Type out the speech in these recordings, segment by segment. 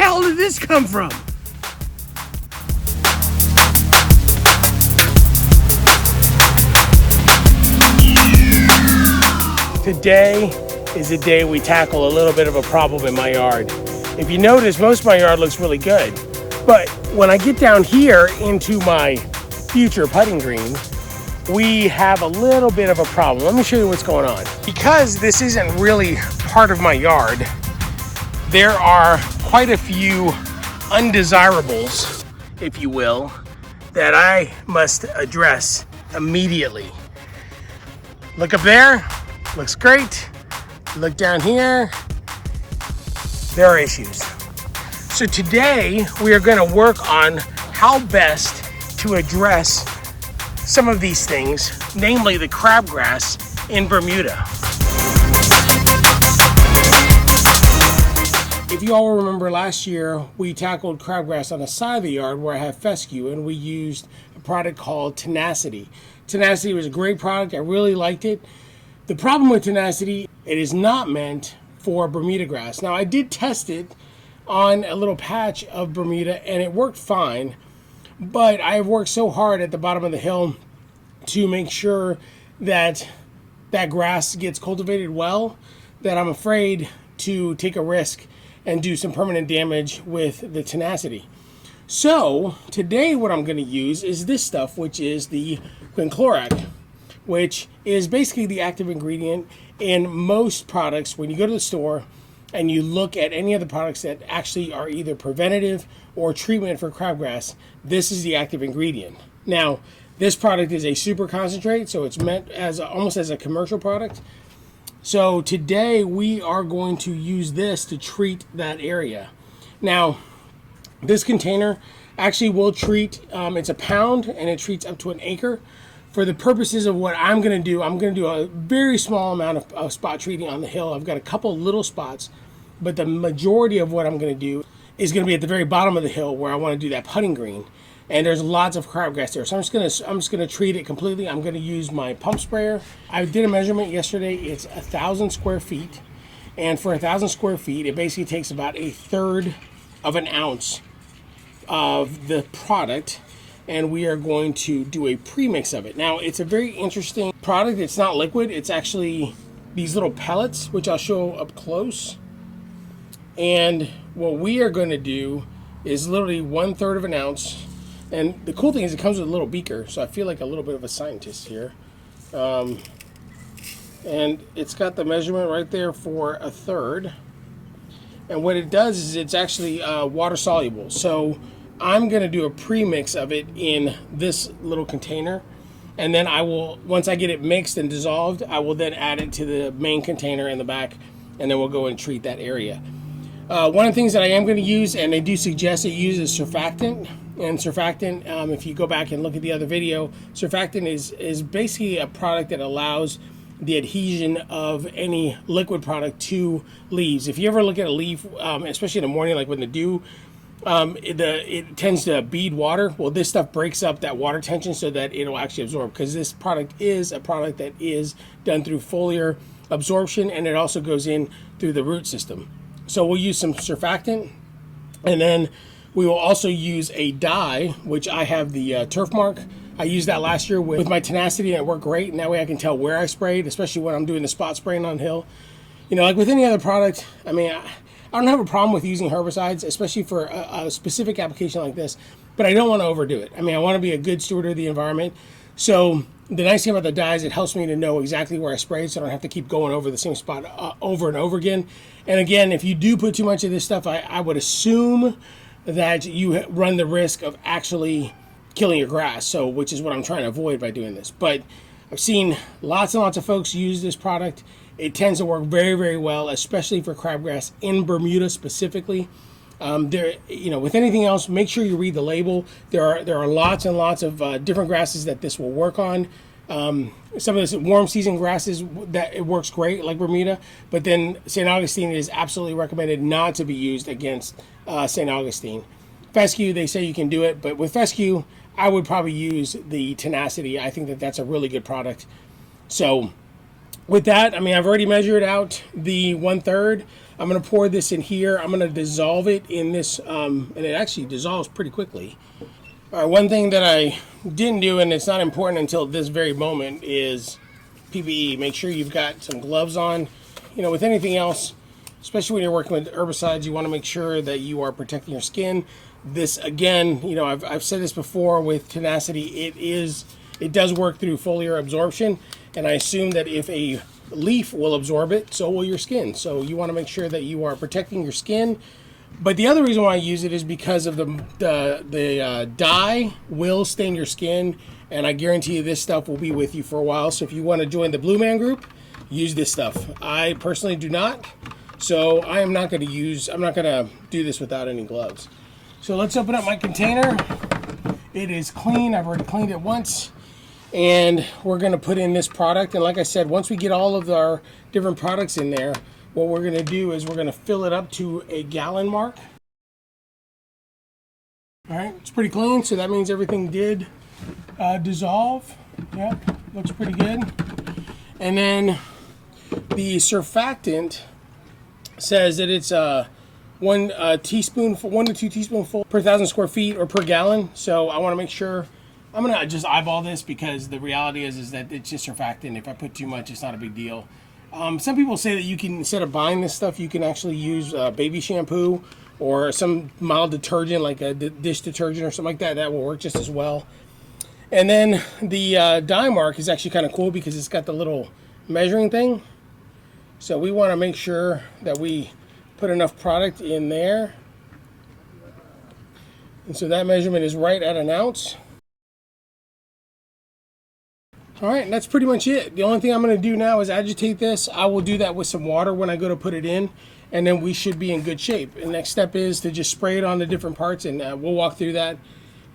hell did this come from? Today is the day we tackle a little bit of a problem in my yard. If you notice, most of my yard looks really good. But when I get down here into my future putting green, we have a little bit of a problem. Let me show you what's going on. Because this isn't really part of my yard, there are quite a few undesirables, if you will, that I must address immediately. Look up there, looks great. Look down here, there are issues. So today we are going to work on how best to address some of these things, namely the crabgrass in Bermuda. If you all remember last year, we tackled crabgrass on the side of the yard where I have fescue, and we used a product called Tenacity. Tenacity was a great product, I really liked it. The problem with Tenacity, it is not meant for Bermuda grass. Now I did test it on a little patch of Bermuda and it worked fine, but I have worked so hard at the bottom of the hill to make sure that that grass gets cultivated well that I'm afraid to take a risk and do some permanent damage with the Tenacity. So today what I'm going to use is this stuff, which is the Quinclorac, which is basically the active ingredient in most products. When you go to the store and you look at any of the products that actually are either preventative or treatment for crabgrass, this is the active ingredient. Now, this product is a super concentrate, so it's meant as almost as a commercial product. So today we are going to use this to treat that area. Now, this container actually will treat, it's a pound and it treats up to an acre. For the purposes of what I'm going to do a very small amount of spot treating on the hill. I've got a couple little spots, but the majority of what I'm going to do is going to be at the very bottom of the hill where I want to do that putting green. And there's lots of crabgrass there. So I'm just going to treat it completely. I'm going to use my pump sprayer. I did a measurement yesterday. It's 1,000 square feet. And for 1,000 square feet, it basically takes about 1/3 of an ounce of the product. And we are going to do a premix of it. Now, it's a very interesting product. It's not liquid. It's actually these little pellets, which I'll show up close. And what we are going to do is literally 1/3 of an ounce. And the cool thing is it comes with a little beaker, so I feel like a little bit of a scientist here. And it's got the measurement right there for 1/3. And what it does is it's actually water soluble. So I'm going to do a premix of it in this little container, and then I will, once I get it mixed and dissolved, I will then add it to the main container in the back, and then we'll go and treat that area. One of the things that I am going to use, and they do suggest it uses surfactant, and surfactant, if you go back and look at the other video, surfactant is basically a product that allows the adhesion of any liquid product to leaves. If you ever look at a leaf, especially in the morning, like when the dew, it tends to bead water. Well, this stuff breaks up that water tension so that it'll actually absorb, because this product is a product that is done through foliar absorption, and it also goes in through the root system. So we'll use some surfactant, and then we will also use a dye, which I have the turf mark. I used that last year with my Tenacity, and it worked great. And that way I can tell where I sprayed, especially when I'm doing the spot spraying on hill. You know, like with any other product, I mean, I don't have a problem with using herbicides, especially for a specific application like this, but I don't want to overdo it. I mean, I want to be a good steward of the environment. So the nice thing about the dyes, it helps me to know exactly where I sprayed, so I don't have to keep going over the same spot over and over again. And again, if you do put too much of this stuff, I would assume that you run the risk of actually killing your grass, so which is what I'm trying to avoid by doing this. But I've seen lots and lots of folks use this product. It tends to work very, very well, especially for crabgrass in Bermuda specifically. You know, with anything else, make sure you read the label. There are lots and lots of different grasses that this will work on. Some of the warm season grasses that it works great, like Bermuda, but then St. Augustine is absolutely recommended not to be used against St. Augustine. Fescue, they say you can do it, but with fescue, I would probably use the Tenacity. I think that that's a really good product. So With that, I mean, I've already measured out the 1/3. I'm going to pour this in here. I'm going to dissolve it in this, and it actually dissolves pretty quickly. All right, one thing that I didn't do, and it's not important until this very moment, is PPE. Make sure you've got some gloves on. You know, with anything else, especially when you're working with herbicides, you want to make sure that you are protecting your skin. This, again, you know, I've said this before with Tenacity, it does work through foliar absorption, and I assume that if a leaf will absorb it, so will your skin. So you want to make sure that you are protecting your skin. But the other reason why I use it is because of the dye will stain your skin, and I guarantee you this stuff will be with you for a while. So if you want to join the Blue Man group, use this stuff. I personally do not, so I'm not going to do this without any gloves. So let's open up my container. It is clean. I've already cleaned it once. And we're going to put in this product. And like I said, once we get all of our different products in there, what we're going to do is we're going to fill it up to a gallon mark. All right, it's pretty clean, so that means everything did dissolve. Yep, looks pretty good. And then the surfactant says that it's 1 to 2 teaspoonfuls per 1,000 square feet or per gallon. So I want to make sure. I'm going to just eyeball this because the reality is that it's just surfactant. If I put too much, it's not a big deal. Some people say that you can, instead of buying this stuff, you can actually use baby shampoo or some mild detergent like a dish detergent or something like that. That will work just as well. And then the dye mark is actually kind of cool because it's got the little measuring thing. So we want to make sure that we put enough product in there. And so that measurement is right at 1 ounce. All right, and that's pretty much it. The only thing I'm going to do now is agitate this. I will do that with some water when I go to put it in, and then we should be in good shape. The next step is to just spray it on the different parts, and we'll walk through that,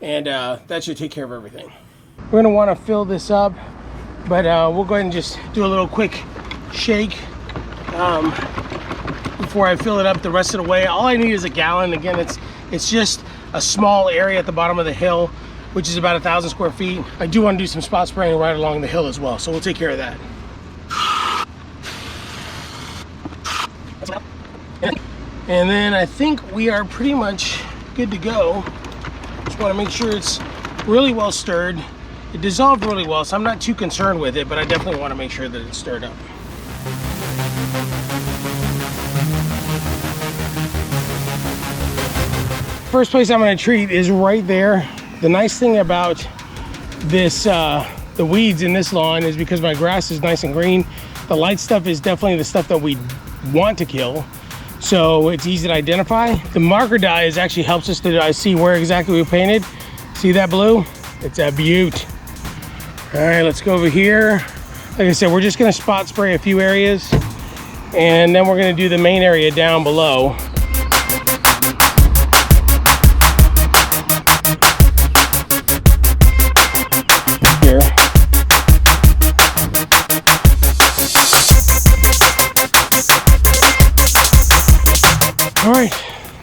and that should take care of everything. We're going to want to fill this up, but we'll go ahead and just do a little quick shake before I fill it up the rest of the way. All I need is a gallon. Again, it's just a small area at the bottom of the hill, which is about 1,000 square feet. I do want to do some spot spraying right along the hill as well, so we'll take care of that. And then I think we are pretty much good to go. Just want to make sure it's really well stirred. It dissolved really well, so I'm not too concerned with it, but I definitely want to make sure that it's stirred up. First place I'm going to treat is right there. The nice thing about this, the weeds in this lawn, is because my grass is nice and green, the light stuff is definitely the stuff that we want to kill. So it's easy to identify. The marker dye actually helps us to see where exactly we painted. See that blue? It's a beaut. All right, let's go over here. Like I said, we're just gonna spot spray a few areas, and then we're gonna do the main area down below. All right,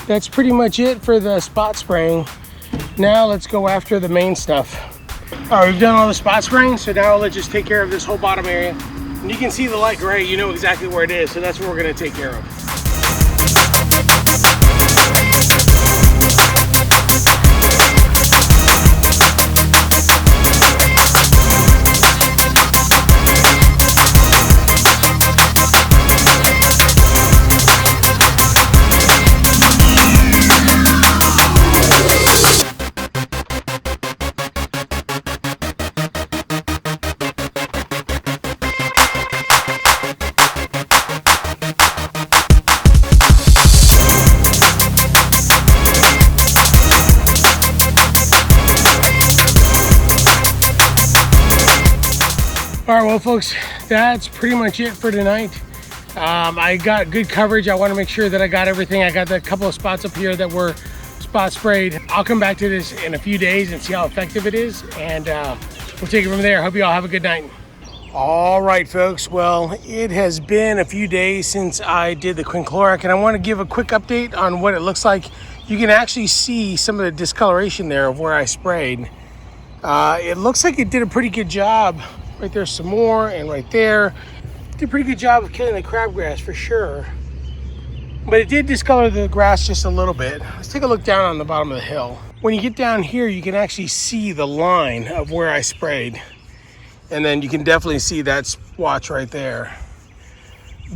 that's pretty much it for the spot spraying. Now let's go after the main stuff. All right, we've done all the spot spraying, so now let's just take care of this whole bottom area. And you can see the light gray, you know exactly where it is, so that's what we're gonna take care of. All right, well, folks, that's pretty much it for tonight. I got good coverage. I want to make sure that I got everything. I got a couple of spots up here that were spot sprayed. I'll come back to this in a few days and see how effective it is, and we'll take it from there. Hope you all have a good night. All right, folks. Well, it has been a few days since I did the Quinclorac, and I want to give a quick update on what it looks like. You can actually see some of the discoloration there of where I sprayed. It looks like it did a pretty good job. Right there's some more, and right there. Did a pretty good job of killing the crabgrass for sure. But it did discolor the grass just a little bit. Let's take a look down on the bottom of the hill. When you get down here, you can actually see the line of where I sprayed. And then you can definitely see that splotch right there.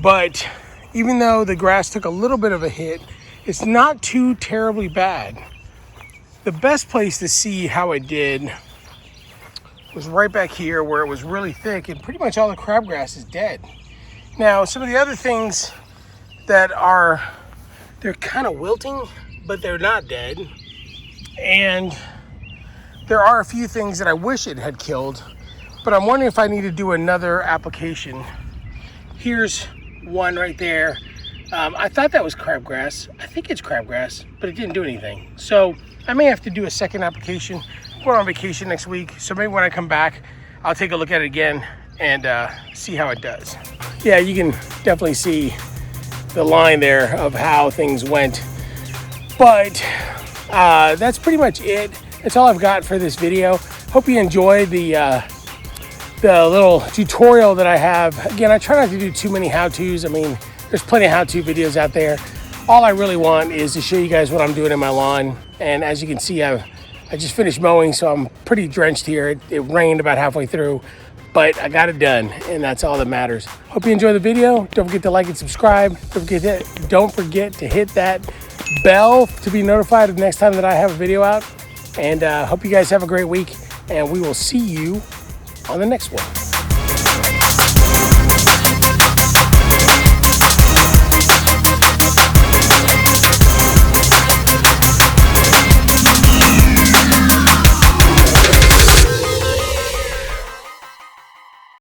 But even though the grass took a little bit of a hit, it's not too terribly bad. The best place to see how it did was right back here where it was really thick and pretty much all the crabgrass is dead. Now, some of the other things that are, they're kind of wilting, but they're not dead. And there are a few things that I wish it had killed, but I'm wondering if I need to do another application. Here's one right there. I thought that was crabgrass. I think it's crabgrass, but it didn't do anything. So I may have to do a second application. I'm going on vacation next week, so maybe when I come back, I'll take a look at it again and see how it does. Yeah, you can definitely see the line there of how things went. But that's pretty much it. That's all I've got for this video. Hope you enjoyed the little tutorial that I have. Again, I try not to do too many how-tos. I mean, there's plenty of how-to videos out there. All I really want is to show you guys what I'm doing in my lawn. And as you can see, I just finished mowing, so I'm pretty drenched here. It rained about halfway through, but I got it done, and that's all that matters. Hope you enjoyed the video. Don't forget to like and subscribe. Don't forget to hit that bell to be notified of the next time that I have a video out. And hope you guys have a great week, and we will see you on the next one.